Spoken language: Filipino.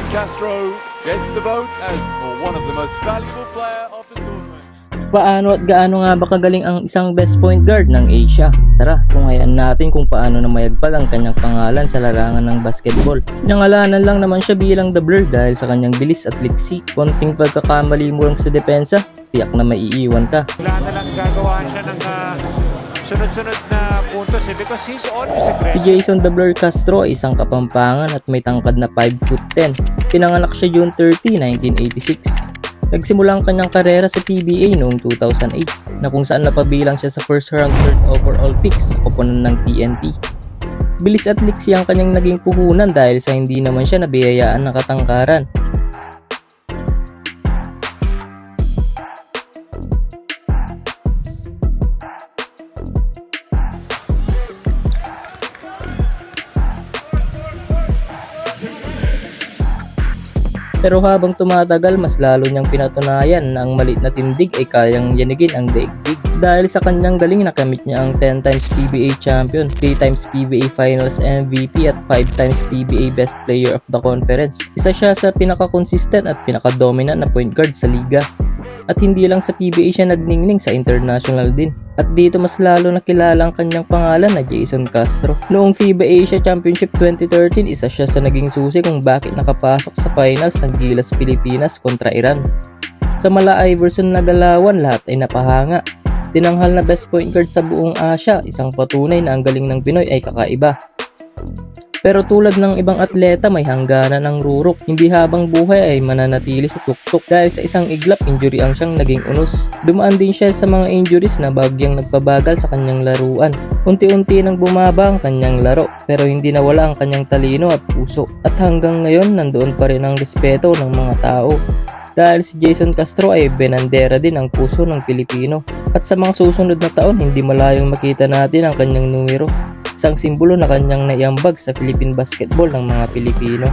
Castro gets the vote as one of the most valuable player of the tournament. Paano at gaano nga ba kagaling ang isang best point guard ng Asia? Tara, tunghayan natin kung paano namayagpag ang kanyang pangalan sa larangan ng basketball. Pinangalanan lang naman siya bilang The Blur dahil sa kanyang bilis at liksi. Konting pagkakamali mo lang sa depensa, tiyak na maiiwan ka. Wala na lang gagawa siya ng sunod-sunod na puntos because he's always aggressive. Si Jason The Blur Castro ay isang kapampangan at may tangkad na 5'10". Pinanganak siya June 30, 1986. Nagsimula ang kanyang karera sa PBA noong 2008 na kung saan napabilang siya sa first round third overall pick sa koponan ng TNT. Bilis at liksi ang kanyang naging puhunan dahil sa hindi naman siya nabiyayaan ng katangkaran. Pero habang tumatagal, mas lalo niyang pinatunayan na ang maliit na tindig ay kayang yanigin ang daigdig. Dahil sa kanyang galing nakamit niya ang 10 times PBA champion, 3 times PBA Finals MVP at 5 times PBA Best Player of the Conference. Isa siya sa pinaka-consistent at pinaka-dominant na point guard sa liga. At hindi lang sa PBA siya nagningning, sa international din. At dito mas lalo nakilala ang kanyang pangalan na Jason Castro. Noong FIBA Asia Championship 2013, isa siya sa naging susi kung bakit nakapasok sa finals ng Gilas Pilipinas kontra Iran. Sa Mala Iverson na galawan, lahat ay napahanga. Tinanghal na best point guard sa buong Asia, isang patunay na ang galing ng Pinoy ay kakaiba. Pero tulad ng ibang atleta, may hangganan ng rurok. Hindi habang buhay ay mananatili sa tuktok dahil sa isang iglap, injury ang siyang naging unos. Dumaan din siya sa mga injuries na bagyang nagpabagal sa kanyang laruan. Unti-unti nang bumaba ang kanyang laro, pero hindi nawala ang kanyang talino at puso. At hanggang ngayon, nandoon pa rin ang respeto ng mga tao. Dahil si Jason Castro ay benandera din ang puso ng Pilipino. At sa mga susunod na taon, hindi malayong makita natin ang kanyang numero. Isang simbolo na kanyang naiambag sa Philippine basketball ng mga Pilipino.